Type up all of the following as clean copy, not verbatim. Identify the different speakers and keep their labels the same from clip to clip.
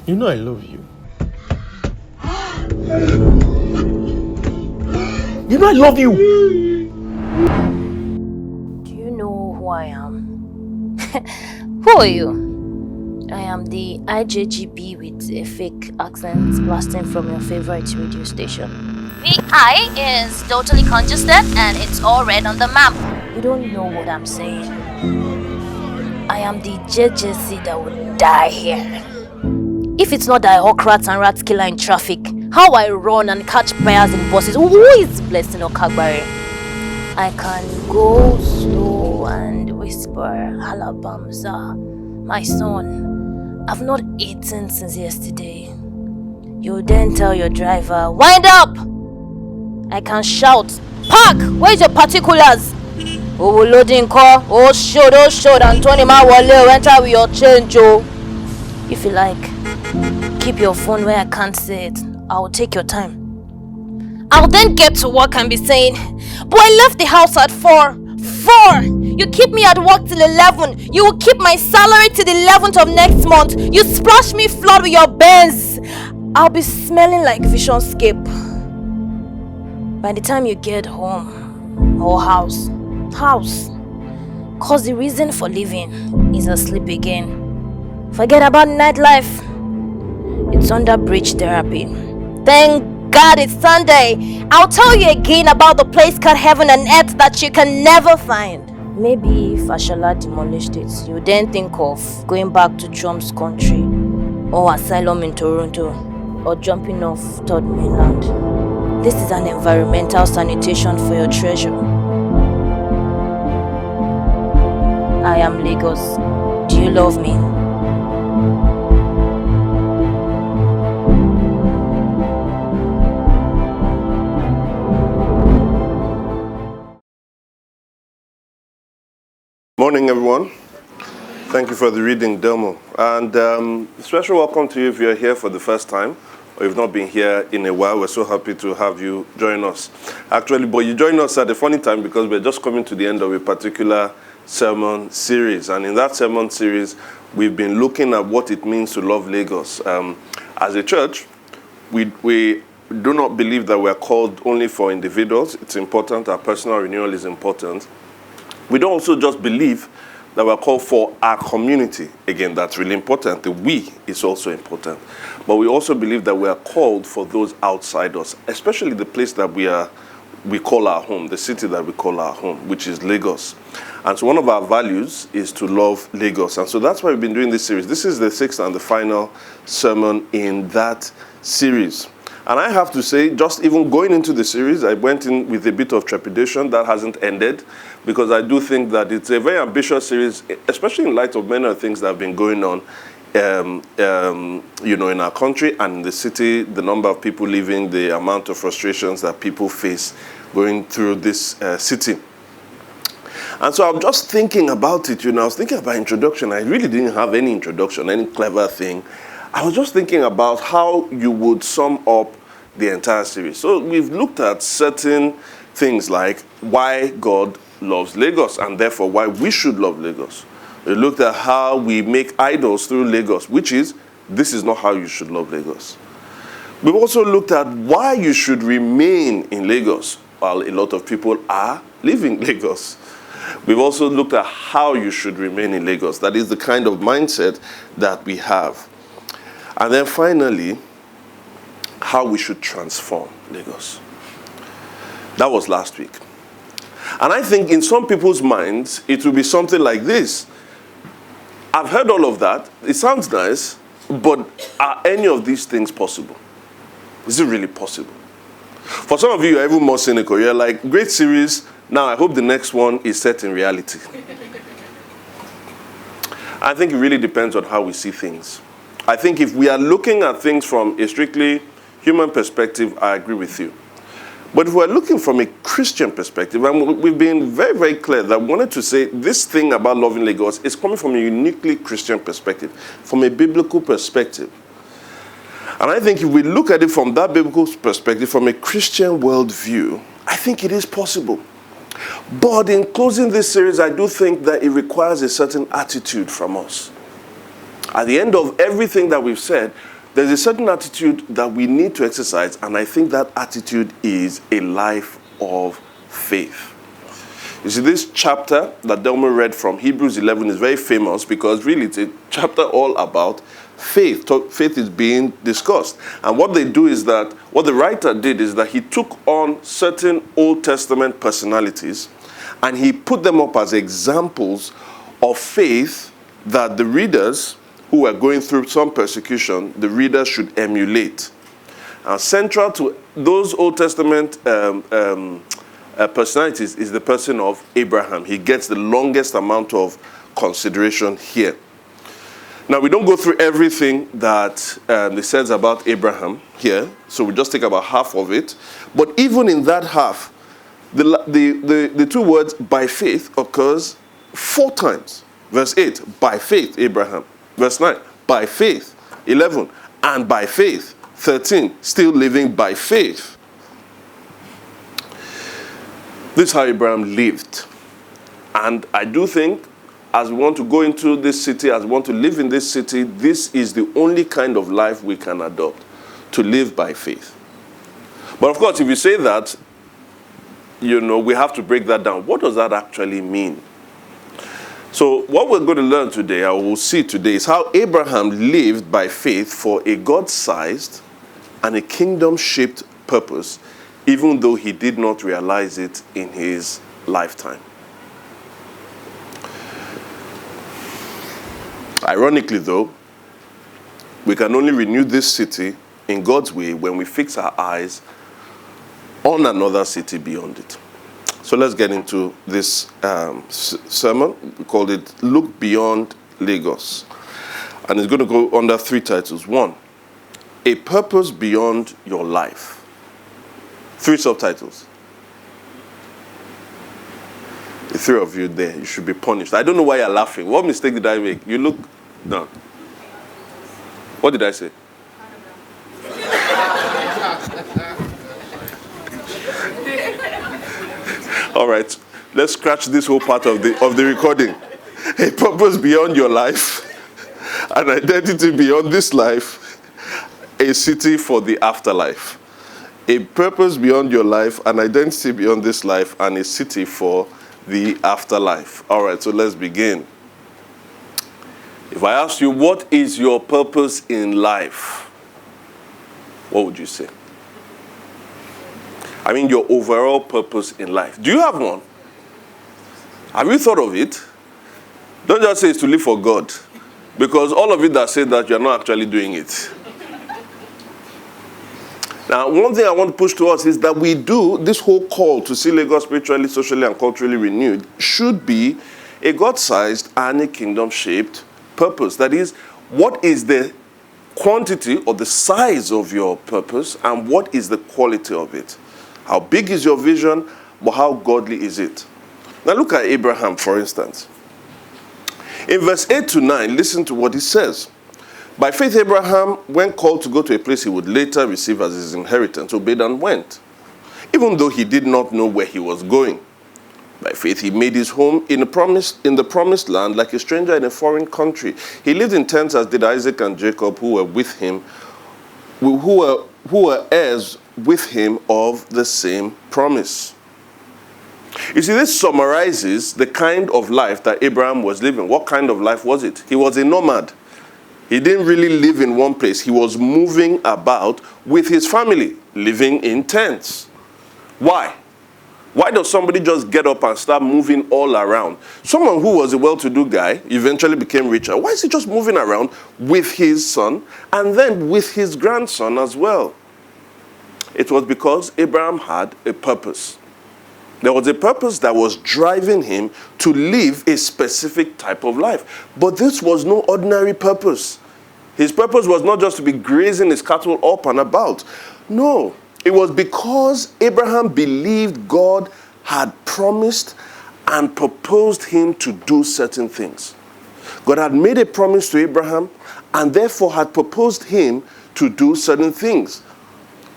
Speaker 1: You know I love you. You know I love you.
Speaker 2: Do you know who I am? Who are you? I am the IJGB with a fake accent blasting from your favorite radio station. The I is totally congested and it's all red on the map. You don't know what I'm saying. I am the JJC that would die here. If it's not the Hawkrats and rat killer in traffic, how I run and catch buyers in buses, who is Blessing or Kagbare? I can go slow and whisper, Alabamza, my son, I've not eaten since yesterday. You then tell your driver, wind up! I can shout, park! Where's your particulars? Oh, loading car, oh showed, Anthony Mawale, enter with your change, oh. If you like, keep your phone where I can't see it. I'll take your time. I'll then get to work and be saying, but I left the house at 4. 4! You keep me at work till 11. You will keep my salary till the 11th of next month. You splash me flood with your Benz. I'll be smelling like Visionscape. By the time you get home, or house. Cause the reason for living is asleep again. Forget about nightlife. It's under bridge therapy. Thank God it's Sunday. I'll tell you again about the place called heaven and earth that you can never find. Maybe if Ashala demolished it, you then think of going back to Trump's country, or asylum in Toronto, or jumping off Third Mainland. This is an environmental sanitation for your treasure. I am Lagos. Do you love me?
Speaker 3: Morning, everyone. Thank you for the reading demo. And special welcome to you if you're here for the first time or you've not been here in a while. We're so happy to have you join us. Actually, but you join us at a funny time because we're just coming to the end of a particular sermon series. And in that sermon series, we've been looking at what it means to love Lagos. As a church, we do not believe that we're called only for individuals. It's important. Our personal renewal is important. We don't also just believe that we're called for our community. Again, that's really important. The we is also important. But we also believe that we are called for those outside us, especially the place that we call our home, the city that we call our home, which is Lagos. And so one of our values is to love Lagos. And so that's why we've been doing this series. This is the sixth and the final sermon in that series. And I have to say, just even going into the series, I went in with a bit of trepidation. That hasn't ended, because I do think that it's a very ambitious series, especially in light of many of the things that have been going on, in our country and in the city, the number of people living, the amount of frustrations that people face going through this city. And so I'm just thinking about it, I was thinking about introduction. I really didn't have any introduction, any clever thing. I was just thinking about how you would sum up the entire series. So we've looked at certain things like why God loves Lagos and therefore why we should love Lagos. We looked at how we make idols through Lagos, which is, this is not how you should love Lagos. We've also looked at why you should remain in Lagos while a lot of people are leaving Lagos. We've also looked at how you should remain in Lagos. That is the kind of mindset that we have. And then finally, how we should transform Lagos. That was last week. And I think in some people's minds, it will be something like this. I've heard all of that. It sounds nice, but are any of these things possible? Is it really possible? For some of you, you're even more cynical. You're like, great series. Now I hope the next one is set in reality. I think it really depends on how we see things. I think if we are looking at things from a strictly human perspective, I agree with you. But if we're looking from a Christian perspective, and we've been very, very clear that we wanted to say this thing about loving Lagos is coming from a uniquely Christian perspective, from a biblical perspective. And I think if we look at it from that biblical perspective, from a Christian worldview, I think it is possible. But in closing this series, I do think that it requires a certain attitude from us. At the end of everything that we've said, there's a certain attitude that we need to exercise, and I think that attitude is a life of faith. You see, this chapter that Delmo read from Hebrews 11 is very famous because really it's a chapter all about faith. Faith is being discussed. And what they do is that, what the writer did is that he took on certain Old Testament personalities and he put them up as examples of faith that the readers who were going through some persecution, the readers should emulate. Central to those Old Testament personalities is the person of Abraham. He gets the longest amount of consideration here. Now, we don't go through everything that it says about Abraham here, so we just take about half of it. But even in that half, the two words by faith occurs 4 times. Verse 8, by faith, Abraham. Verse 9, by faith. 11, and by faith. 13, still living by faith. This is how Abraham lived. And I do think, as we want to go into this city, as we want to live in this city, this is the only kind of life we can adopt, to live by faith. But of course, if you say that, we have to break that down. What does that actually mean? So what we're going to learn today, or we'll see today, is how Abraham lived by faith for a God-sized and a kingdom-shaped purpose, even though he did not realize it in his lifetime. Ironically, though, we can only renew this city in God's way when we fix our eyes on another city beyond it. So let's get into this sermon. We called it Look Beyond Lagos. And it's going to go under 3 titles. 1, A Purpose Beyond Your Life. 3 subtitles. The 3 of you there, you should be punished. I don't know why you're laughing. What mistake did I make? You look down. What did I say? All right, let's scratch this whole part of the recording. A purpose beyond your life, an identity beyond this life, a city for the afterlife. A purpose beyond your life, an identity beyond this life, and a city for the afterlife. All right, so let's begin. If I ask you, what is your purpose in life? What would you say? I mean, your overall purpose in life. Do you have one? Have you thought of it? Don't just say it's to live for God. Because all of you that say that, you're not actually doing it. Now, one thing I want to push to us is that we do, this whole call to see Lagos spiritually, socially, and culturally renewed should be a God-sized and a kingdom-shaped purpose. That is, what is the quantity or the size of your purpose, and what is the quality of it? How big is your vision, but how godly is it? Now look at Abraham, for instance. In verse 8 to 9, listen to what he says. By faith, Abraham, when called to go to a place he would later receive as his inheritance, obeyed and went, even though he did not know where he was going. By faith, he made his home in the promised land like a stranger in a foreign country. He lived in tents as did Isaac and Jacob, who were with him, who were heirs with him of the same promise. You see, this summarizes the kind of life that Abraham was living. What kind of life was it? He was a nomad. He didn't really live in one place. He was moving about with his family, living in tents. Why? Why does somebody just get up and start moving all around? Someone who was a well-to-do guy eventually became richer. Why is he just moving around with his son and then with his grandson as well? It was because Abraham had a purpose. There was a purpose that was driving him to live a specific type of life. But this was no ordinary purpose. His purpose was not just to be grazing his cattle up and about. No, it was because Abraham believed God had promised and proposed him to do certain things. God had made a promise to Abraham and therefore had proposed him to do certain things.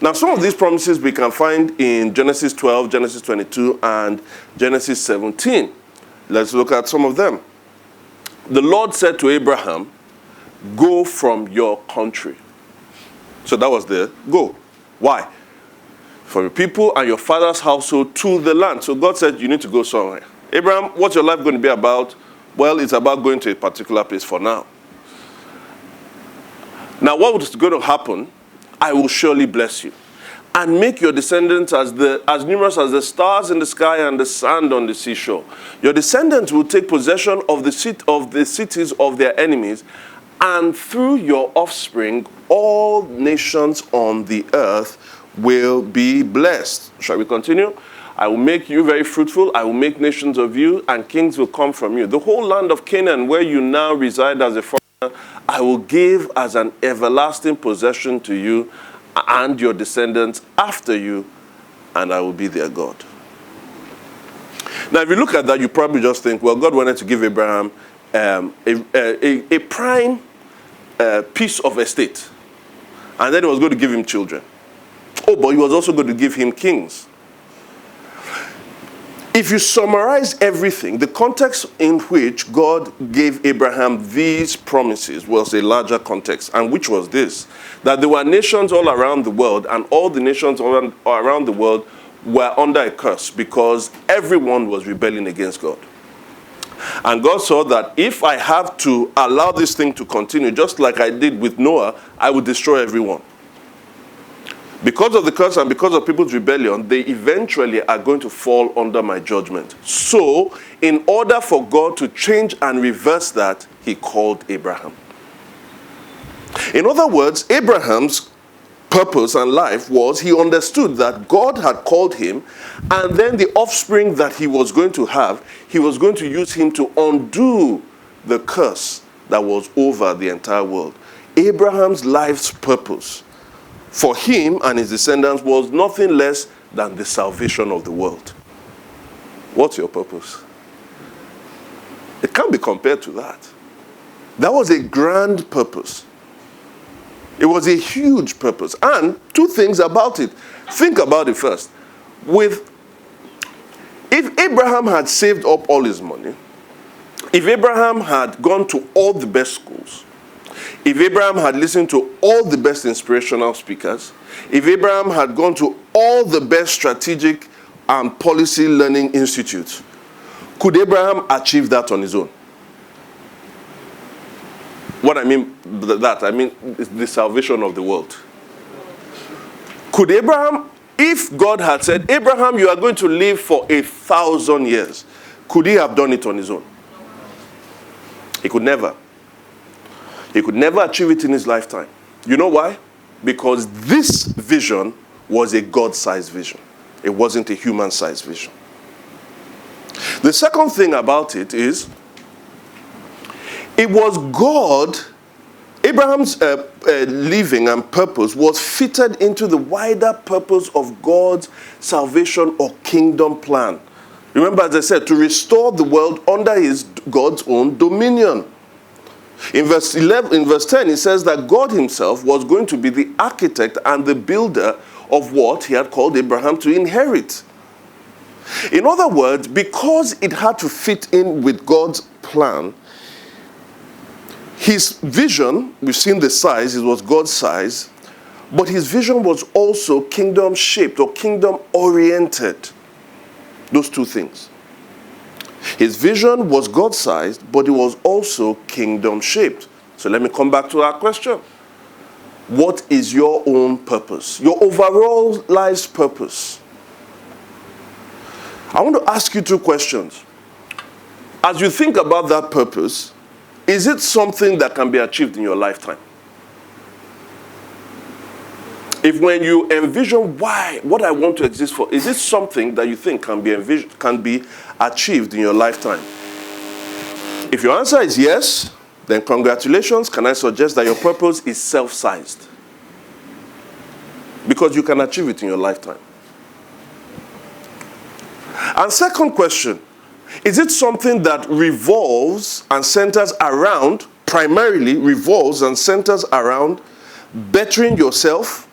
Speaker 3: Now, some of these promises we can find in Genesis 12, Genesis 22, and Genesis 17. Let's look at some of them. The Lord said to Abraham, go from your country. So that was the go. Why? For your people and your father's household to the land. So God said, you need to go somewhere. Abraham, what's your life going to be about? Well, it's about going to a particular place for now. Now, what is going to happen? I will surely bless you and make your descendants as numerous as the stars in the sky and the sand on the seashore. Your descendants will take possession of the cities of their enemies, and through your offspring, all nations on the earth will be blessed. Shall we continue? I will make you very fruitful. I will make nations of you, and kings will come from you. The whole land of Canaan, where you now reside as a foreigner, I will give as an everlasting possession to you and your descendants after you, and I will be their God. Now, if you look at that, you probably just think, well, God wanted to give Abraham a prime piece of estate, and then he was going to give him children. Oh, but he was also going to give him kings. If you summarize everything, the context in which God gave Abraham these promises was a larger context, and which was this: that there were nations all around the world, and all the nations around the world were under a curse because everyone was rebelling against God. And God saw that if I have to allow this thing to continue, just like I did with Noah, I would destroy everyone. Because of the curse and because of people's rebellion, they eventually are going to fall under my judgment. So, in order for God to change and reverse that, he called Abraham. In other words, Abraham's purpose and life was he understood that God had called him, and then the offspring that he was going to have, he was going to use him to undo the curse that was over the entire world. Abraham's life's purpose for him and his descendants was nothing less than the salvation of the world. What's your purpose? It can't be compared to that. That was a grand purpose. It was a huge purpose. And two things about it. Think about it first. If Abraham had saved up all his money, if Abraham had gone to all the best schools, if Abraham had listened to all the best inspirational speakers, if Abraham had gone to all the best strategic and policy learning institutes, could Abraham achieve that on his own? What I mean that, I mean the salvation of the world. Could Abraham, if God had said, Abraham, you are going to live for 1,000 years, could he have done it on his own? He could never. He could never achieve it in his lifetime. You know why? Because this vision was a God-sized vision. It wasn't a human-sized vision. The second thing about it is, it was God, Abraham's living and purpose was fitted into the wider purpose of God's salvation or kingdom plan. Remember, as I said, to restore the world under God's own dominion. In verse 10, it says that God himself was going to be the architect and the builder of what he had called Abraham to inherit. In other words, because it had to fit in with God's plan, his vision, we've seen the size, it was God's size, but his vision was also kingdom-shaped or kingdom-oriented. Those two things. His vision was God-sized, but it was also kingdom-shaped. So let me come back to our question. What is your own purpose? Your overall life's purpose? I want to ask you two questions. As you think about that purpose, is it something that can be achieved in your lifetime? If when you envision what I want to exist for, is it something that you think can be achieved in your lifetime? If your answer is yes, then congratulations. Can I suggest that your purpose is self-sized? Because you can achieve it in your lifetime. And second question, is it something that revolves and centers around, primarily revolves and centers around bettering yourself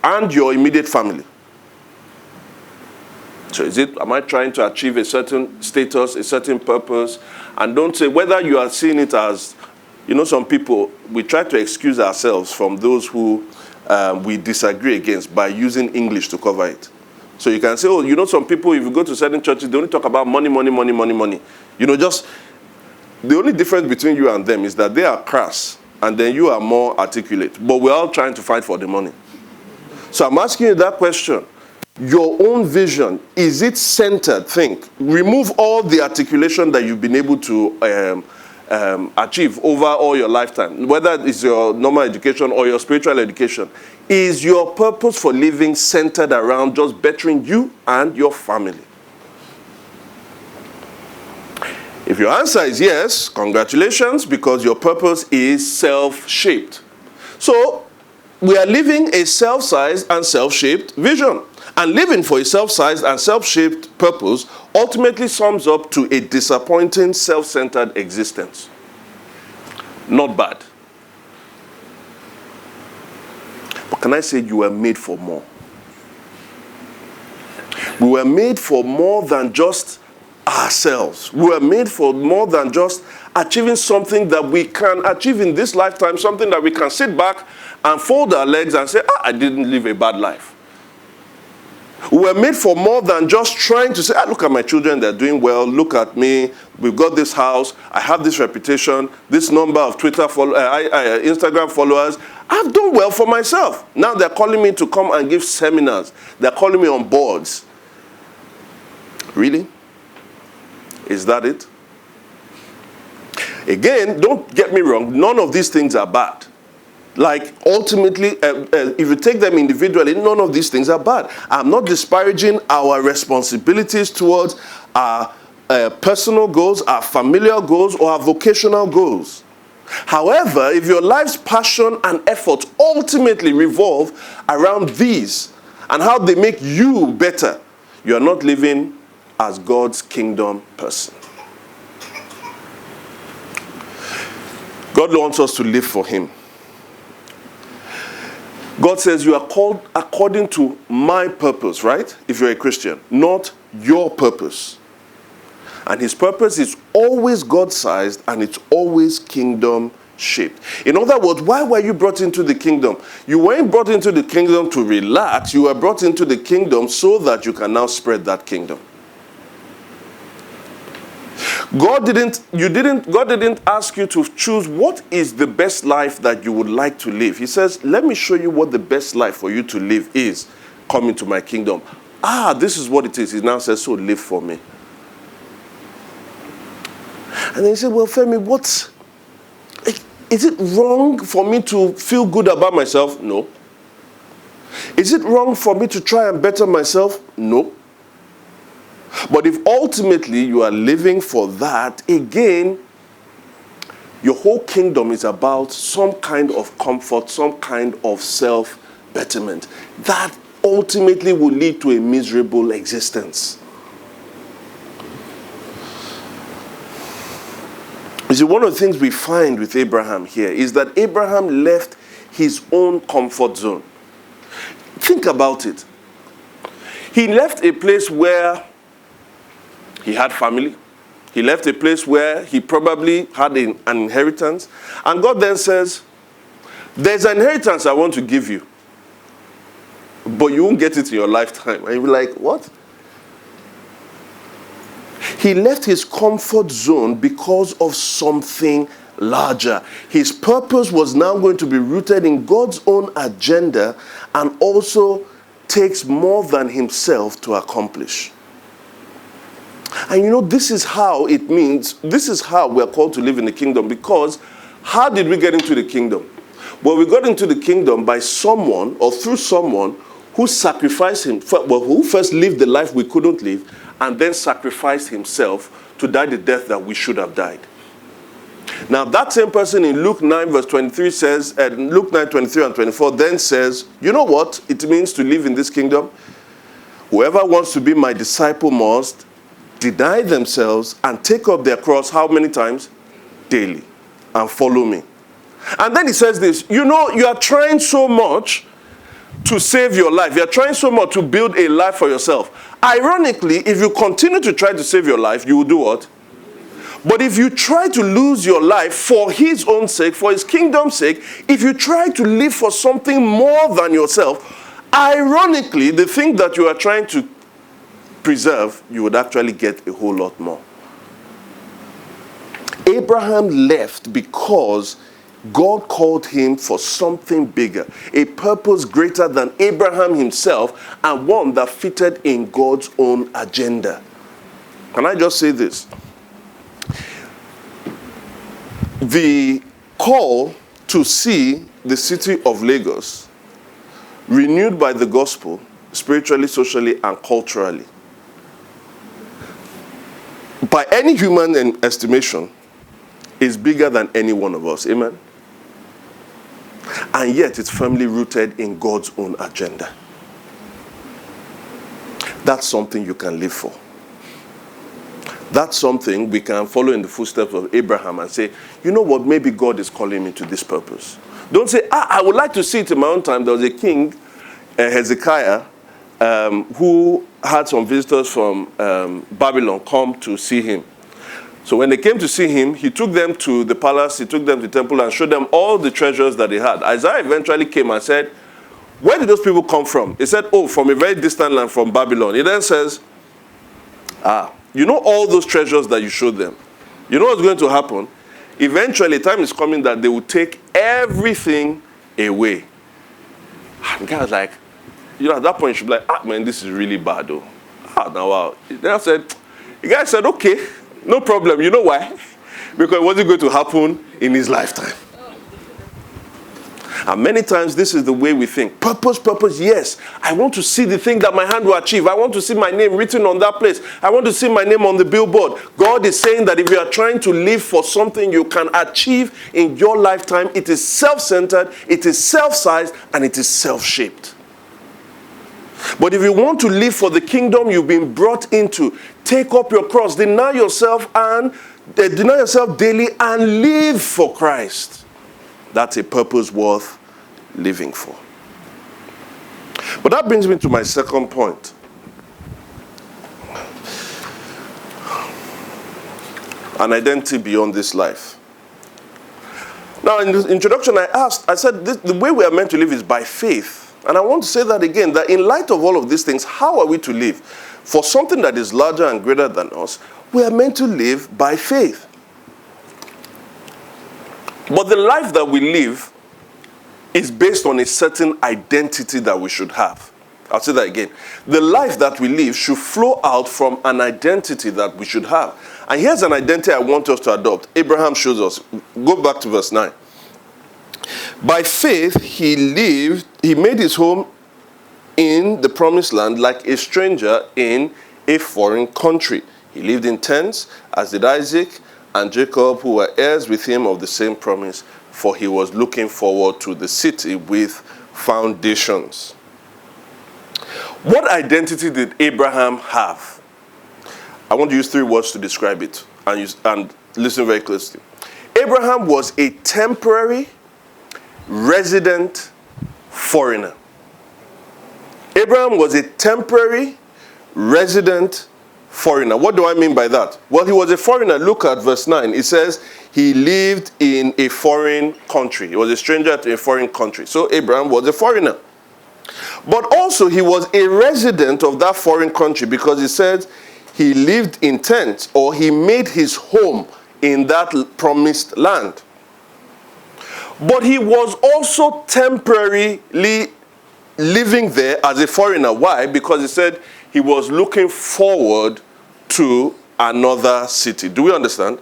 Speaker 3: and your immediate family? So am I trying to achieve a certain status, a certain purpose? And don't say whether you are seeing it as You know, some people, we try to excuse ourselves from those who we disagree against by using English to cover it. So you can say, oh, you know, some people, if you go to certain churches, they only talk about money, money, money, money, money. You know, just the only difference between you and them is that they are crass and then you are more articulate. But we're all trying to fight for the money. So I'm asking you that question. Your own vision, is it centered? Think. Remove all the articulation that you've been able to achieve over all your lifetime, whether it's your normal education or your spiritual education. Is your purpose for living centered around just bettering you and your family? If your answer is yes, congratulations, because your purpose is self-shaped. So we are living a self-sized and self-shaped vision. And living for a self-sized and self-shaped purpose ultimately sums up to a disappointing, self-centered existence. Not bad. But can I say you were made for more? We were made for more than just ourselves. We were made for more than just achieving something that we can achieve in this lifetime, something that we can sit back and fold our legs and say, I didn't live a bad life. We were made for more than just trying to say, look at my children, they're doing well, look at me, we've got this house, I have this reputation, this number of Instagram followers. I've done well for myself. Now they're calling me to come and give seminars. They're calling me on boards. Really? Is that it? Again, don't get me wrong, none of these things are bad. Like, ultimately, if you take them individually, none of these things are bad. I'm not disparaging our responsibilities towards our personal goals, our familial goals, or our vocational goals. However, if your life's passion and effort ultimately revolve around these and how they make you better, you are not living as God's kingdom person. God wants us to live for Him. God says you are called according to my purpose, right? If you're a Christian, not your purpose. And His purpose is always God-sized and it's always kingdom-shaped. In other words, why were you brought into the kingdom? You weren't brought into the kingdom to relax. You were brought into the kingdom so that you can now spread that kingdom. God didn't ask you to choose what is the best life that you would like to live. He says, let me show you what the best life for you to live is. Come into my kingdom. This is what it is. He now says, so live for me. And then he said, well, Femi, is it wrong for me to feel good about myself? No. Is it wrong for me to try and better myself? No. But if ultimately you are living for that, again, your whole kingdom is about some kind of comfort, some kind of self-betterment. That ultimately will lead to a miserable existence. You see, one of the things we find with Abraham here is that Abraham left his own comfort zone. Think about it. He left a place where he had family. He left a place where he probably had an inheritance. And God then says, there's an inheritance I want to give you, but you won't get it in your lifetime. And you'll be like, what? He left his comfort zone because of something larger. His purpose was now going to be rooted in God's own agenda and also takes more than himself to accomplish. And you know, this is how we're called to live in the kingdom, because how did we get into the kingdom? Well, we got into the kingdom by someone or through someone who sacrificed who first lived the life we couldn't live and then sacrificed himself to die the death that we should have died. Now, that same person in Luke 9 verse 23 says, Luke 9, 23 and 24 then says, you know what it means to live in this kingdom? Whoever wants to be my disciple must deny themselves and take up their cross how many times? Daily. And follow me. And then he says this, you know, you are trying so much to save your life. You are trying so much to build a life for yourself. Ironically, if you continue to try to save your life, you will do what? But if you try to lose your life for his own sake, for his kingdom's sake, if you try to live for something more than yourself, ironically, the thing that you are trying to preserve, you would actually get a whole lot more. Abraham left because God called him for something bigger, a purpose greater than Abraham himself, and one that fitted in God's own agenda. Can I just say this? The call to see the city of Lagos renewed by the gospel, spiritually, socially, and culturally, by any human estimation, is bigger than any one of us. Amen? And yet it's firmly rooted in God's own agenda. That's something you can live for. That's something we can follow in the footsteps of Abraham and say, you know what, maybe God is calling me to this purpose. Don't say, I would like to see it in my own time. There was a king, Hezekiah, who had some visitors from Babylon come to see him. So when they came to see him, he took them to the palace, he took them to the temple and showed them all the treasures that he had. Isaiah eventually came and said, where did those people come from? He said, oh, from a very distant land, from Babylon. He then says, you know all those treasures that you showed them. You know what's going to happen? Eventually, time is coming that they will take everything away. And the guy was like, at that point, you should be like, man, this is really bad, though. Now, wow. The guy said, okay, no problem. You know why? Because it wasn't going to happen in his lifetime. And many times this is the way we think. Purpose, yes. I want to see the thing that my hand will achieve. I want to see my name written on that place. I want to see my name on the billboard. God is saying that if you are trying to live for something you can achieve in your lifetime, it is self-centered, it is self-sized, and it is self-shaped. But if you want to live for the kingdom you've been brought into, take up your cross, deny yourself daily and live for Christ. That's a purpose worth living for. But that brings me to my second point. An identity beyond this life. Now, in the introduction, I said, the way we are meant to live is by faith. And I want to say that again, that in light of all of these things, how are we to live? For something that is larger and greater than us, we are meant to live by faith. But the life that we live is based on a certain identity that we should have. I'll say that again. The life that we live should flow out from an identity that we should have. And here's an identity I want us to adopt. Abraham shows us. Go back to verse 9. By faith, he made his home in the promised land like a stranger in a foreign country. He lived in tents, as did Isaac and Jacob, who were heirs with him of the same promise, for he was looking forward to the city with foundations. What identity did Abraham have? I want to use 3 words to describe it, and listen very closely. Abraham was a temporary resident foreigner. Abraham was a temporary resident foreigner. What do I mean by that? Well, he was a foreigner. Look at verse 9. It says he lived in a foreign country. He was a stranger to a foreign country. So Abraham was a foreigner. But also he was a resident of that foreign country, because it says he lived in tents, or he made his home in that promised land. But he was also temporarily living there as a foreigner. Why? Because he said he was looking forward to another city. Do we understand?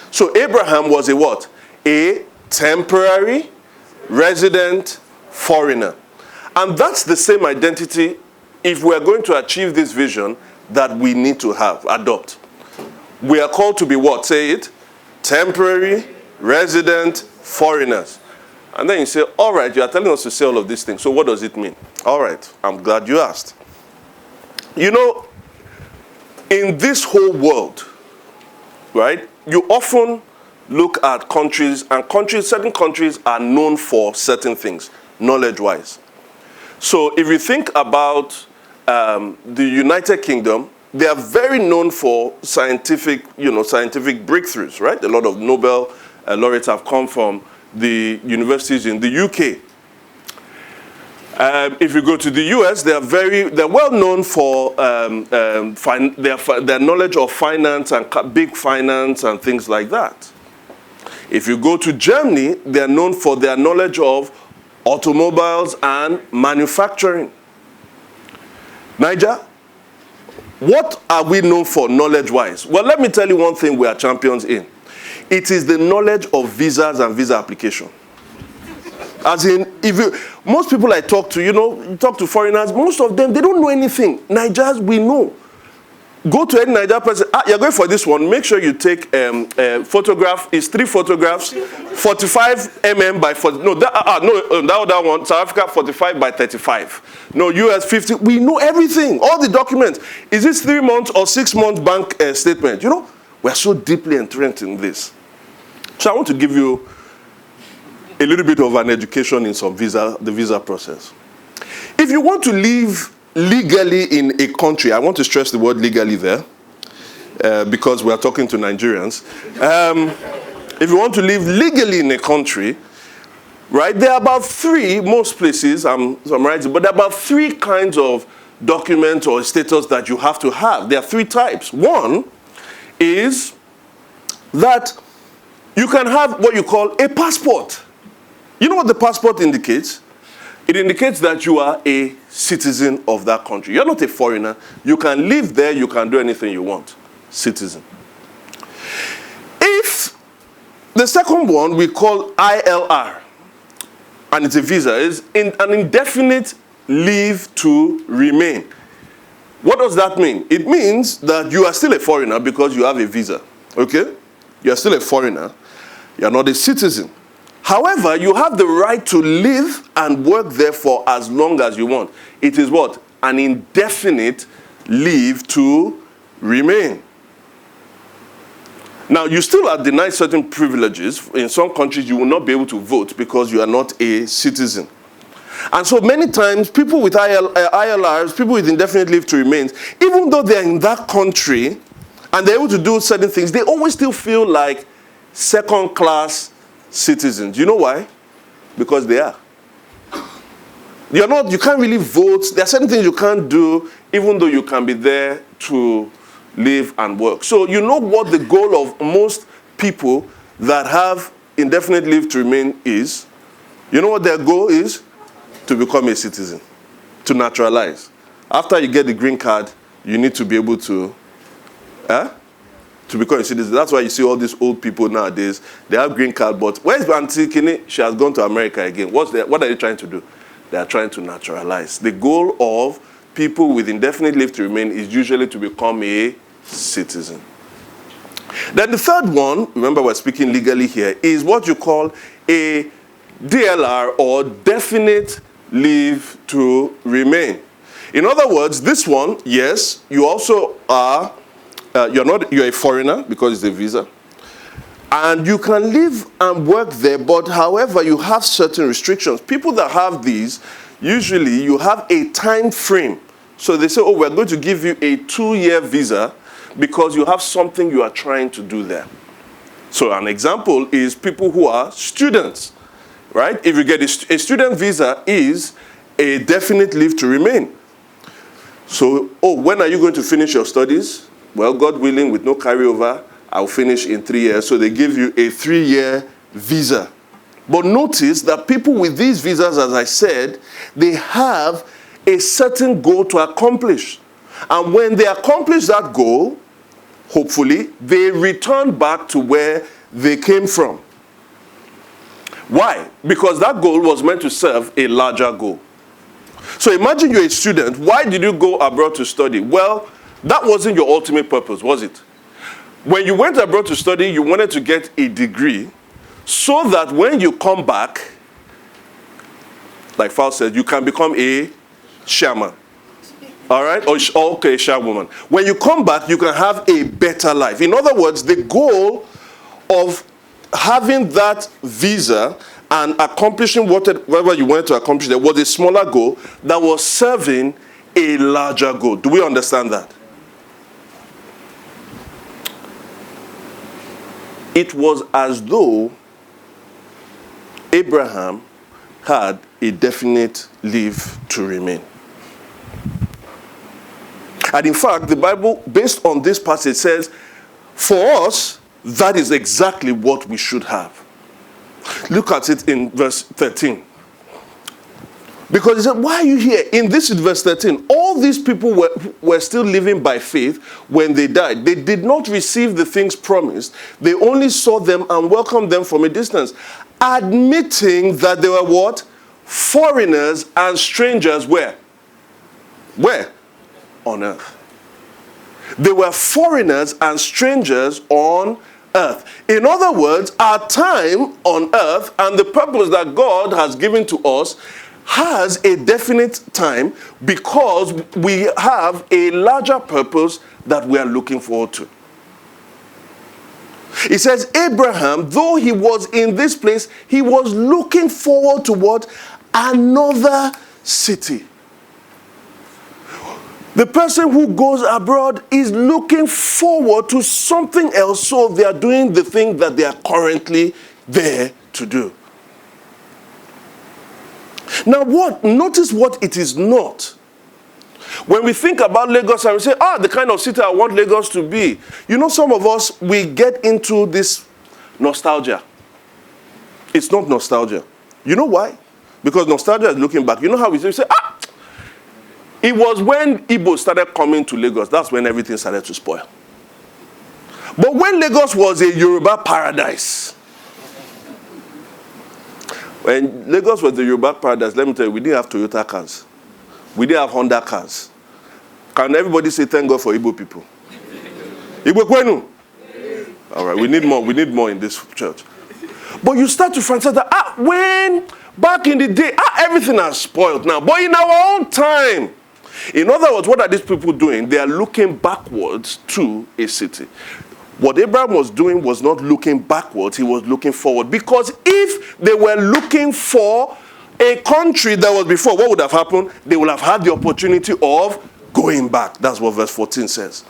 Speaker 3: So Abraham was a what? A temporary resident foreigner. And that's the same identity, if we're going to achieve this vision, that we need to adopt. We are called to be what? Say it. Temporary resident foreigners. And then you say, all right, you are telling us to say all of these things. So what does it mean? All right, I'm glad you asked. You know, in this whole world, right, you often look at countries, and certain countries are known for certain things, knowledge-wise. So if you think about the United Kingdom, they are very known for scientific breakthroughs, right? A lot of Nobel laureates have come from the universities in the UK. If you go to the US, they're well known for their knowledge of finance and big finance and things like that. If you go to Germany, they're known for their knowledge of automobiles and manufacturing. Niger, what are we known for knowledge-wise? Well, let me tell you one thing we are champions in. It is the knowledge of visas and visa application. As in, most people I talk to, you talk to foreigners, most of them, they don't know anything. Nigerians, we know. Go to any Nigerian person, you're going for this one, make sure you take a photograph, it's 3 photographs, 45 mm by 40, that other one, South Africa, 45 by 35. No, US 50, we know everything, all the documents. Is this 3 months or 6 months bank statement? We're so deeply entrenched in this. So I want to give you a little bit of an education in the visa process. If you want to live legally in a country, I want to stress the word legally there, because we are talking to Nigerians. If you want to live legally in a country, right, there are about 3, most places, I'm writing, but there are about 3 kinds of documents or status that you have to have. There are 3 types. One is that you can have what you call a passport. You know what the passport indicates? It indicates that you are a citizen of that country. You're not a foreigner. You can live there. You can do anything you want. Citizen. If the second one we call ILR, and it's a visa, is an indefinite leave to remain. What does that mean? It means that you are still a foreigner because you have a visa. Okay? You are still a foreigner. You are not a citizen. However, you have the right to live and work there for as long as you want. It is what? An indefinite leave to remain. Now, you still are denied certain privileges. In some countries, you will not be able to vote because you are not a citizen. And so many times, people with ILRs, people with indefinite leave to remain, even though they're in that country and they're able to do certain things, they always still feel like second-class citizens. You know why? Because they are. You can't really vote. There are certain things you can't do, even though you can be there to live and work. So you know what the goal of most people that have indefinite leave to remain is? You know what their goal is? To become a citizen, to naturalize. After you get the green card, you need to be able to become a citizen. That's why you see all these old people nowadays, they have green card, but where's Auntie Kini? She has gone to America again. What are they trying to do? They are trying to naturalize. The goal of people with indefinite leave to remain is usually to become a citizen. Then the third one, remember we're speaking legally here, is what you call a DLR, or definite leave to remain. In other words, this one, yes, you also are, you're a foreigner because it's a visa. And you can live and work there, but however, you have certain restrictions. People that have these, usually you have a time frame. So they say, oh, we're going to give you a 2-year visa because you have something you are trying to do there. So an example is people who are students, right? If you get a student visa is a definite leave to remain. So, oh, when are you going to finish your studies? Well, God willing, with no carryover, I'll finish in 3 years. So they give you a 3-year visa. But notice that people with these visas, as I said, they have a certain goal to accomplish. And when they accomplish that goal, hopefully, they return back to where they came from. Why? Because that goal was meant to serve a larger goal. So imagine you're a student. Why did you go abroad to study? Well, that wasn't your ultimate purpose, was it? When you went abroad to study, you wanted to get a degree so that when you come back, like Fal said, you can become a shaman. All right? Or okay, shaman. When you come back, you can have a better life. In other words, the goal of having that visa and accomplishing whatever you wanted to accomplish there was a smaller goal that was serving a larger goal. Do we understand that? it was as though Abraham had a definite leave to remain. And in fact, the Bible, based on this passage, says, for us, that is exactly what we should have. Look at it in verse 13. Because he said, why are you here? In this in verse 13, all these people were still living by faith when they died. They did not receive the things promised. They only saw them and welcomed them from a distance, admitting that they were what? Foreigners and strangers where? Where? On earth. They were foreigners and strangers on earth. In other words, our time on earth and the purpose that God has given to us has a definite time because we have a larger purpose that we are looking forward to. It says, Abraham, though he was in this place, he was looking forward to what? Another city. The person who goes abroad is looking forward to something else, so they are doing the thing that they are currently there to do. Now notice what it is not. When we think about Lagos and we say, the kind of city I want Lagos to be. You know, some of us, we get into this nostalgia. It's not nostalgia. You know why? Because nostalgia is looking back. You know how we say, it was when Igbo started coming to Lagos, that's when everything started to spoil. But when Lagos was a Yoruba paradise, when Lagos was the Yoruba paradise, let me tell you, we didn't have Toyota cars. We didn't have Honda cars. Can everybody say thank God for Igbo people? Igbo kwenu? All right, we need more in this church. But you start to find that, when back in the day, everything has spoiled now. But in our own time, in other words, what are these people doing? They are looking backwards to a city. What Abraham was doing was not looking backwards, he was looking forward. Because if they were looking for a country that was before, what would have happened? They would have had the opportunity of going back. That's what verse 14 says.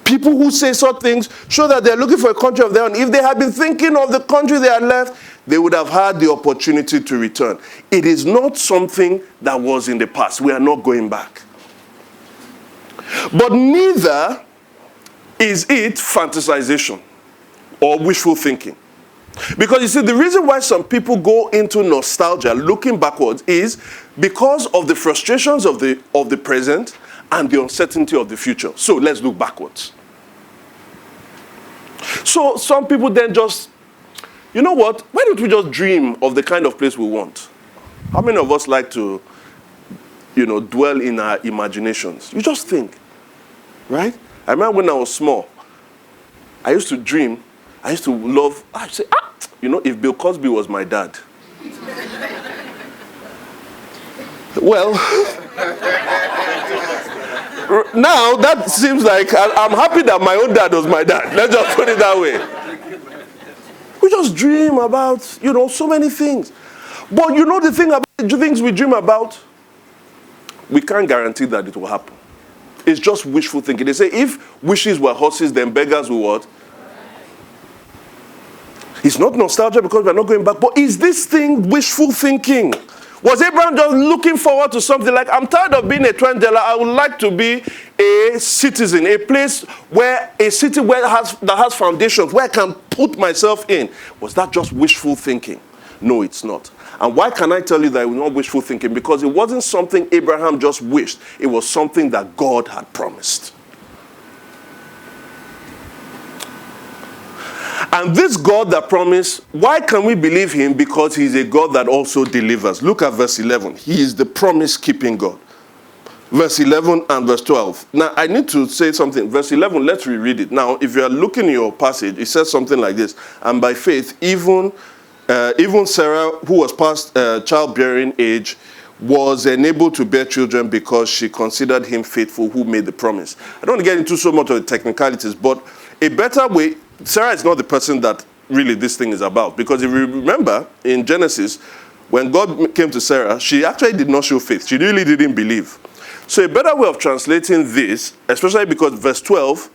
Speaker 3: People who say such things show that they're looking for a country of their own. If they had been thinking of the country they had left, they would have had the opportunity to return. It is not something that was in the past. We are not going back. But neither is it fantasization or wishful thinking. Because you see, the reason why some people go into nostalgia, looking backwards, is because of the frustrations of the present and the uncertainty of the future. So let's look backwards. So some people then just, you know what? Why don't we just dream of the kind of place we want? How many of us like to, dwell in our imaginations? You just think, right? I remember when I was small, I used to dream, I used to love, I'd say, if Bill Cosby was my dad. Well, now that seems like I'm happy that my own dad was my dad. Let's just put it that way. We just dream about, so many things. But the thing about the things we dream about, we can't guarantee that it will happen. It's just wishful thinking. They say if wishes were horses, then beggars will what? It's not nostalgia because we're not going back. But is this thing wishful thinking? Was Abraham just looking forward to something like, I'm tired of being a trendsetter. I would like to be a citizen, a place where, a city that has foundations, where I can put myself in. Was that just wishful thinking? No, it's not. And why can I tell you that it was not wishful thinking? Because it wasn't something Abraham just wished. It was something that God had promised. And this God that promised, why can we believe him? Because he's a God that also delivers. Look at verse 11. He is the promise-keeping God. Verse 11 and verse 12. Now, I need to say something. Verse 11, let's reread it. Now, if you are looking in your passage, it says something like this. And by faith, even Sarah, who was past childbearing age, was enabled to bear children because she considered him faithful who made the promise. I don't want to get into so much of the technicalities, but a better way, Sarah is not the person that really this thing is about. Because if you remember, in Genesis, when God came to Sarah, she actually did not show faith. She really didn't believe. So a better way of translating this, especially because verse 12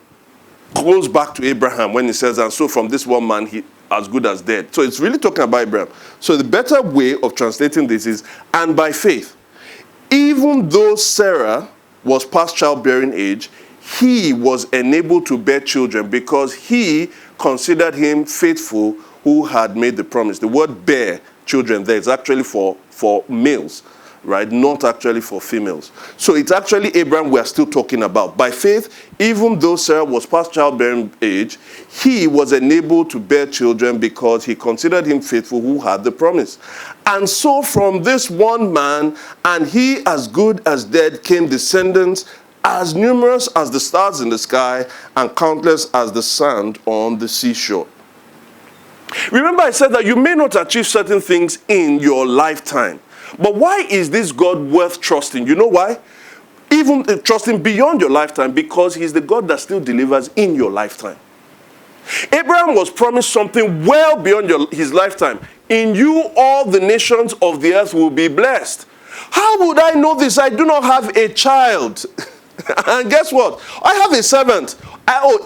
Speaker 3: goes back to Abraham when he says, and so from this one man, he as good as dead. So it's really talking about Abraham. So the better way of translating this is, and by faith, even though Sarah was past childbearing age, he was enabled to bear children because he considered him faithful who had made the promise. The word bear children there is actually for males, right? Not actually for females. So it's actually Abraham we are still talking about. By faith, even though Sarah was past childbearing age, he was enabled to bear children because he considered him faithful who had the promise. And so from this one man, and he as good as dead, came descendants as numerous as the stars in the sky and countless as the sand on the seashore. Remember I said that you may not achieve certain things in your lifetime. But why is this God worth trusting? You know why? Even trusting beyond your lifetime, because he's the God that still delivers in your lifetime. Abraham was promised something well beyond his lifetime. In you all the nations of the earth will be blessed. How would I know this? I do not have a child. And guess what? I have a servant.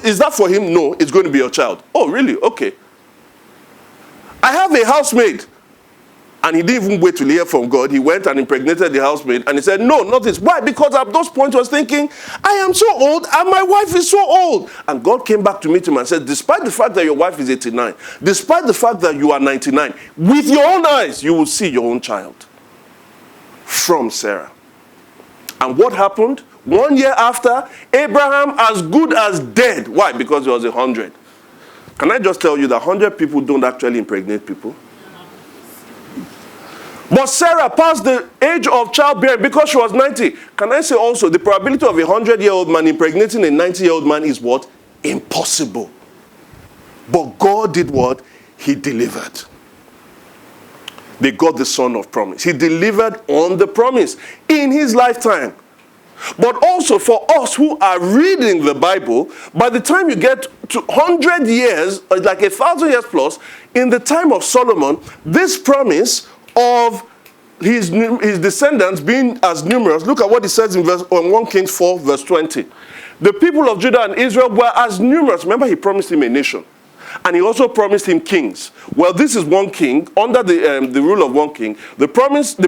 Speaker 3: Is that for him? No, it's going to be your child. Oh, really? Okay. I have a housemaid. And he didn't even wait to hear from God. He went and impregnated the housemaid. And he said, no, not this. Why? Because at those points he was thinking, I am so old and my wife is so old. And God came back to meet him and said, despite the fact that your wife is 89, despite the fact that you are 99, with your own eyes, you will see your own child from Sarah. And what happened? 1 year after, Abraham as good as dead. Why? Because he was 100. Can I just tell you that 100 people don't actually impregnate people? But Sarah passed the age of childbearing because she was 90. Can I say also, the probability of a 100-year-old man impregnating a 90-year-old man is what? Impossible. But God did what? He delivered. They got the son of promise. He delivered on the promise in his lifetime. But also for us who are reading the Bible, by the time you get to 100 years, like 1,000 years plus, in the time of Solomon, this promise of his descendants being as numerous, look at what he says in 1 Kings 4, verse 20. The people of Judah and Israel were as numerous. Remember, he promised him a nation. And he also promised him kings. Well, this is one king, under the rule of one king. The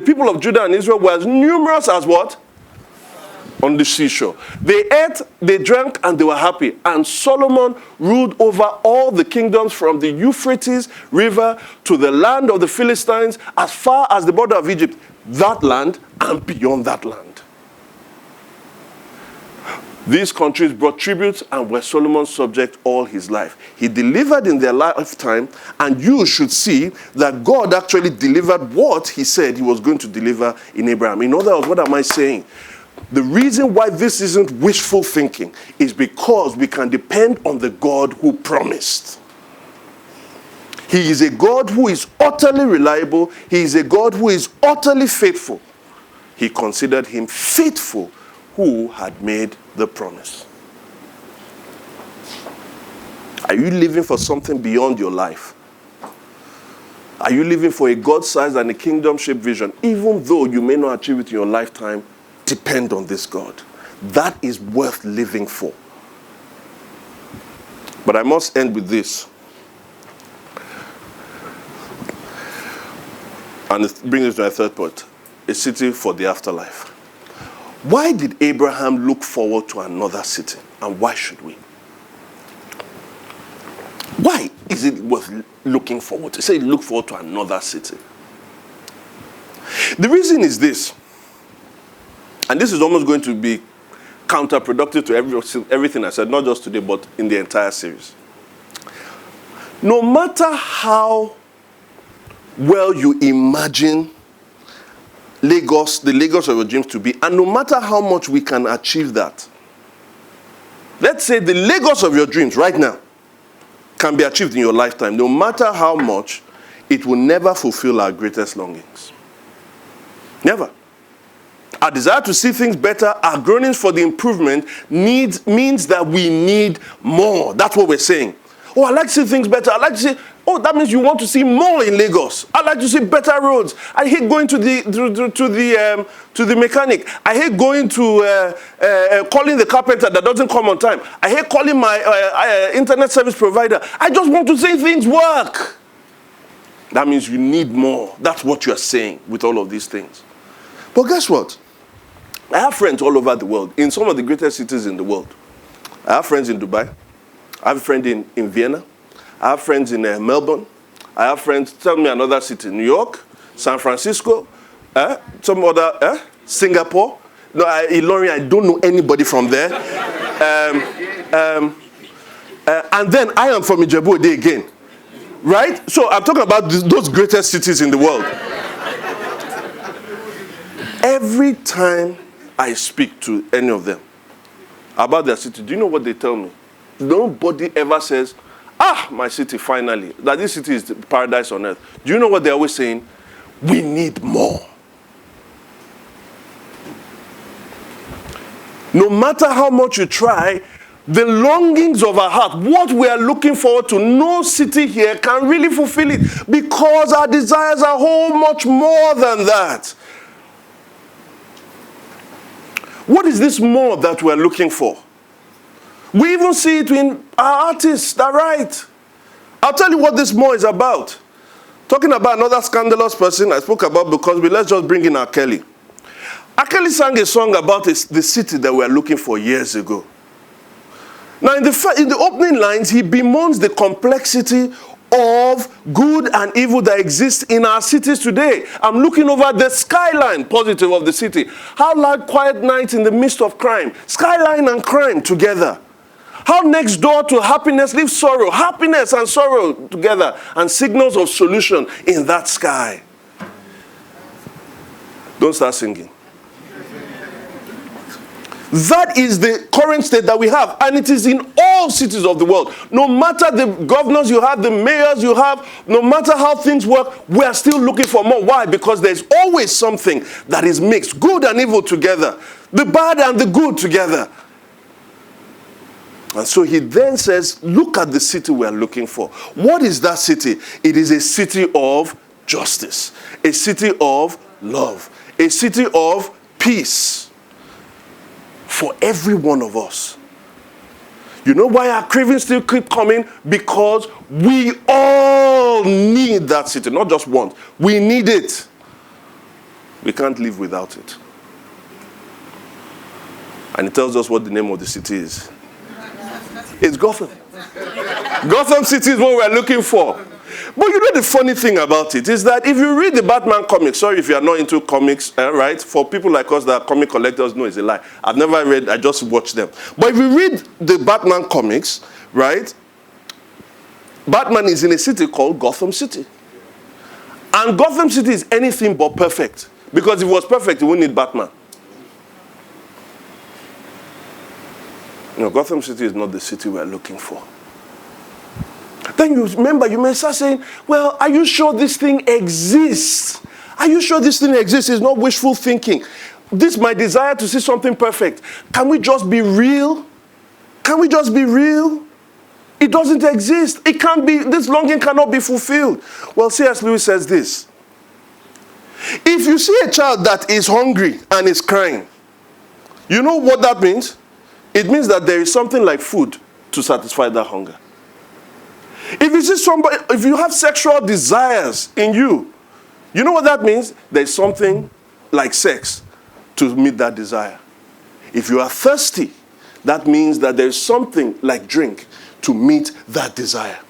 Speaker 3: people of Judah and Israel were as numerous as what? On the seashore. They ate, they drank, and they were happy. And Solomon ruled over all the kingdoms from the Euphrates River to the land of the Philistines, as far as the border of Egypt, that land and beyond that land. These countries brought tributes and were Solomon's subject all his life. He delivered in their lifetime, and you should see that God actually delivered what he said he was going to deliver in Abraham. In other words, what am I saying? The reason why this isn't wishful thinking is because we can depend on the God who promised. He is a God who is utterly reliable. He is a God who is utterly faithful. He considered him faithful who had made the promise. Are you living for something beyond your life? Are you living for a God-sized and a kingdom-shaped vision? Even though you may not achieve it in your lifetime, depend on this God. That is worth living for. But I must end with this. And it brings us to my third point. A city for the afterlife. Why did Abraham look forward to another city? And why should we? Why is it worth looking forward to? Say look forward to another city. The reason is this. And this is almost going to be counterproductive to everything I said, not just today, but in the entire series. No matter how well you imagine Lagos, the Lagos of your dreams to be, and no matter how much we can achieve that, let's say the Lagos of your dreams right now can be achieved in your lifetime, no matter how much, it will never fulfill our greatest longings. Never. Our desire to see things better, our groanings for the improvement means that we need more. That's what we're saying. Oh, I like to see things better. I like to see, Oh, that means you want to see more in Lagos. I like to see better roads. I hate going to the mechanic. I hate going to calling the carpenter that doesn't come on time. I hate calling my internet service provider. I just want to see things work. That means you need more. That's what you're saying with all of these things. But guess what? I have friends all over the world, in some of the greatest cities in the world. I have friends in Dubai. I have a friend in Vienna. I have friends in Melbourne. I have friends, tell me another city, New York, San Francisco, some other, Singapore. No, Ilorin, I don't know anybody from there. And then I am from Ijebu Ode again. Right? So I'm talking about those greatest cities in the world. Every time I speak to any of them about their city, do you know what they tell me? Nobody ever says, my city, finally, that this city is the paradise on earth. Do you know what they're always saying? We need more. No matter how much you try, the longings of our heart, what we are looking forward to, no city here can really fulfill it, because our desires are whole much more than that. What is this more that we're looking for? We even see it in our artists that write. I'll tell you what this more is about. Talking about another scandalous person I spoke about, because let's just bring in R. Kelly. R. Kelly sang a song about the city that we were looking for years ago. Now, in the opening lines, he bemoans the complexity of good and evil that exists in our cities today. I'm looking over the skyline, positive, of the city. How like quiet nights in the midst of crime. Skyline and crime together. How next door to happiness lives sorrow. Happiness and sorrow together. And signals of solution in that sky. Don't start singing. That is the current state that we have. And it is in all cities of the world. No matter the governors you have, the mayors you have, no matter how things work, we are still looking for more. Why? Because there's always something that is mixed. Good and evil together. The bad and the good together. And so he then says, look at the city we are looking for. What is that city? It is a city of justice. A city of love. A city of peace. For every one of us. You know why our cravings still keep coming? Because we all need that city. Not just want. We need it. We can't live without it. And it tells us what the name of the city is. It's Gotham. Gotham City is what we're looking for. But you know the funny thing about it is that if you read the Batman comics, sorry if you are not into comics, right? For people like us that are comic collectors, no, it's a lie. I've never read, I just watch them. But if you read the Batman comics, right? Batman is in a city called Gotham City. And Gotham City is anything but perfect. Because if it was perfect, you wouldn't need Batman. You know, Gotham City is not the city we're looking for. Then you remember, you may start saying, well, are you sure this thing exists? Are you sure this thing exists? It's not wishful thinking. This is my desire to see something perfect. Can we just be real? Can we just be real? It doesn't exist. It can't be, this longing cannot be fulfilled. Well, C.S. Lewis says this. If you see a child that is hungry and is crying, you know what that means? It means that there is something like food to satisfy that hunger. If you see somebody, if you have sexual desires in you, you know what that means? There's something like sex to meet that desire. If you are thirsty, that means that there's something like drink to meet that desire.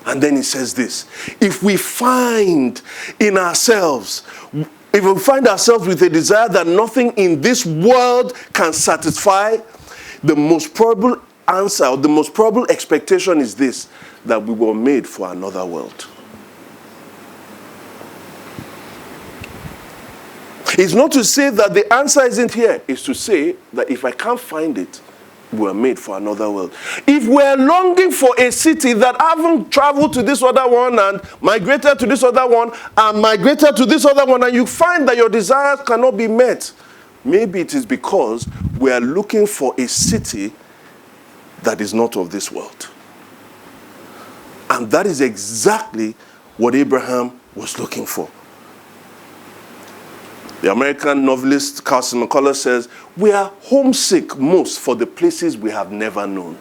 Speaker 3: And then he says this, if we find in ourselves, if we find ourselves with a desire that nothing in this world can satisfy, the most probable answer, or the most probable expectation is this, that we were made for another world. It's not to say that the answer isn't here. It's to say that if I can't find it, we were made for another world. If we're longing for a city that haven't traveled to this other one and migrated to this other one and migrated to this other one, and you find that your desires cannot be met, maybe it is because we are looking for a city that is not of this world. And that is exactly what Abraham was looking for. The American novelist Carson McCullers says, we are homesick most for the places we have never known.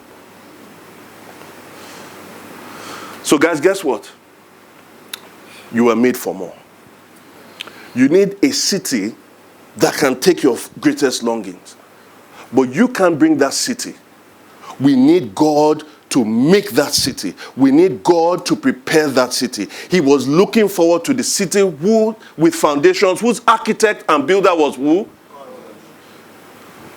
Speaker 3: So guys, guess what? You were made for more. You need a city that can take your greatest longings. But you can't bring that city. We need God to make that city. We need God to prepare that city. He was looking forward to the city with foundations, whose architect and builder was who?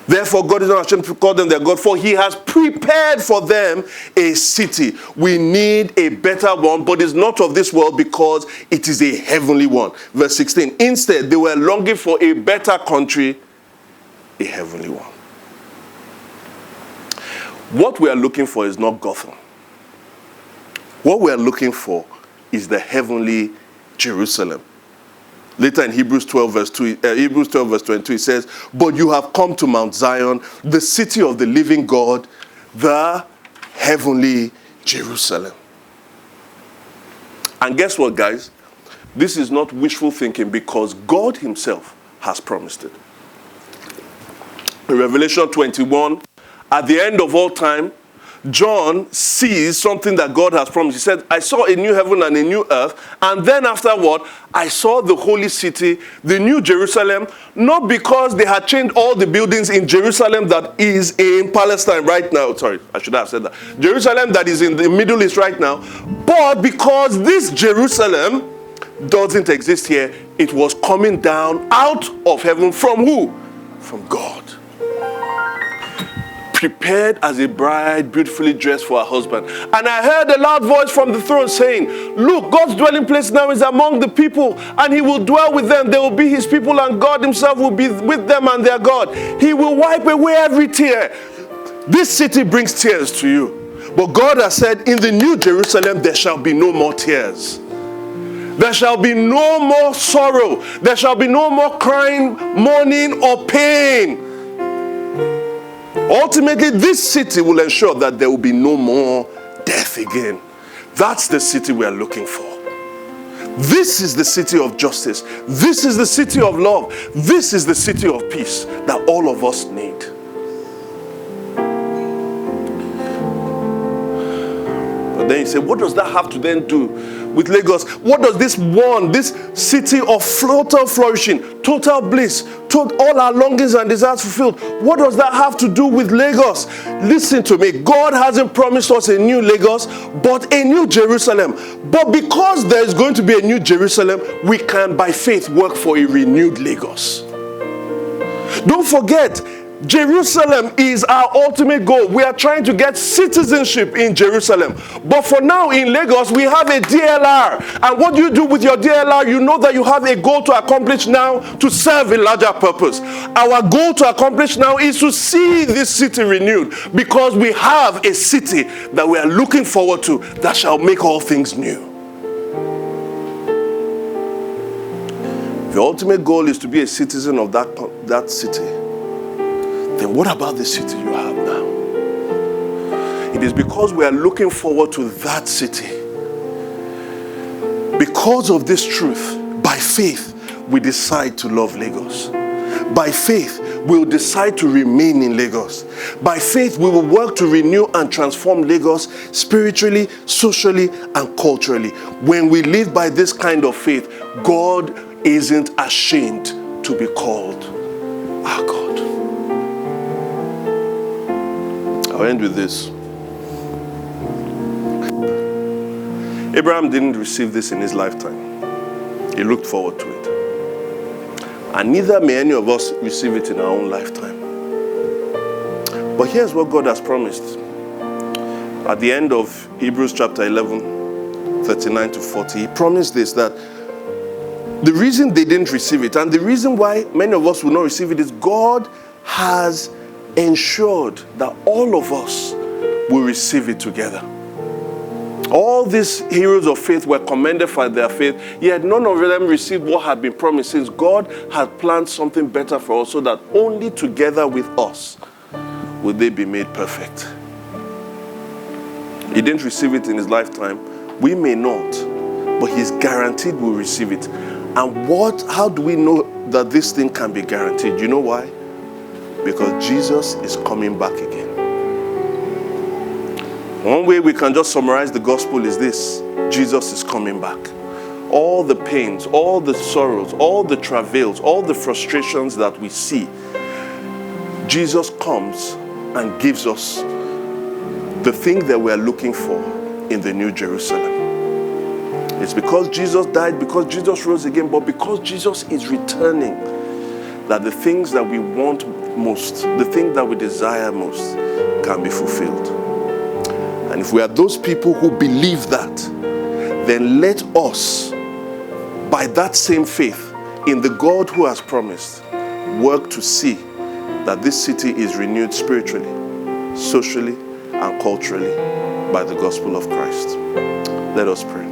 Speaker 3: Therefore, God is not ashamed to call them their God, for he has prepared for them a city. We need a better one, but it's not of this world because it is a heavenly one. Verse 16. Instead, they were longing for a better country, a heavenly one. What we are looking for is not Gotham. What we are looking for is the heavenly Jerusalem. Later in Hebrews 12 verse 22, it says, but you have come to Mount Zion, the city of the living God, the heavenly Jerusalem. And guess what, guys? This is not wishful thinking because God himself has promised it. In Revelation 21, at the end of all time, John sees something that God has promised. He said, I saw a new heaven and a new earth. And then afterward, I saw the holy city, the new Jerusalem, not because they had changed all the buildings in Jerusalem that is in Palestine right now. Sorry, I should have said that. Jerusalem that is in the Middle East right now. But because this Jerusalem doesn't exist here, it was coming down out of heaven from who? From God. Prepared as a bride beautifully dressed for her husband. And I heard a loud voice from the throne saying, look, God's dwelling place now is among the people, and he will dwell with them. They will be his people, and God himself will be with them and their God. He will wipe away every tear. This city brings tears to you. But God has said, in the new Jerusalem, there shall be no more tears. There shall be no more sorrow. There shall be no more crying, mourning, or pain. Ultimately, this city will ensure that there will be no more death again. That's the city we are looking for. This is the city of justice. This is the city of love. This is the city of peace that all of us need. But then you say, what does that have to then do with Lagos? What does this city of total flourishing, total bliss, all our longings and desires fulfilled, what does that have to do with Lagos? Listen to me. God hasn't promised us a new Lagos, but a new Jerusalem. But because there is going to be a new Jerusalem, we can by faith work for a renewed Lagos. Don't forget, Jerusalem is our ultimate goal. We are trying to get citizenship in Jerusalem. But for now in Lagos, we have a DLR. And what do you do with your DLR? You know that you have a goal to accomplish now to serve a larger purpose. Our goal to accomplish now is to see this city renewed, because we have a city that we are looking forward to that shall make all things new. If your ultimate goal is to be a citizen of that city, then what about the city you have now? It is because we are looking forward to that city. Because of this truth, by faith, we decide to love Lagos. By faith, we will decide to remain in Lagos. By faith, we will work to renew and transform Lagos spiritually, socially, and culturally. When we live by this kind of faith, God isn't ashamed to be called our God. I'll end with this. Abraham didn't receive this in his lifetime. He looked forward to it. And neither may any of us receive it in our own lifetime. But here's what God has promised. At the end of Hebrews chapter 11, 39 to 40, he promised this, that the reason they didn't receive it, and the reason why many of us will not receive it, is God has ensured that all of us will receive it together. All these heroes of faith were commended for their faith, yet none of them received what had been promised, since God had planned something better for us, so that only together with us would they be made perfect. He didn't receive it in his lifetime, We may not, but he's guaranteed we'll receive it. And how do we know that this thing can be guaranteed? You know why? Because Jesus is coming back again. One way we can just summarize the gospel is this: Jesus is coming back. All the pains, all the sorrows, all the travails, all the frustrations that we see, Jesus comes and gives us the thing that we are looking for in the New Jerusalem. It's because Jesus died, because Jesus rose again, but because Jesus is returning, that the things that we want most, the things that we desire most, can be fulfilled. And if we are those people who believe that, then let us, by that same faith in the God who has promised, work to see that this city is renewed spiritually, socially, and culturally by the gospel of Christ. Let us pray.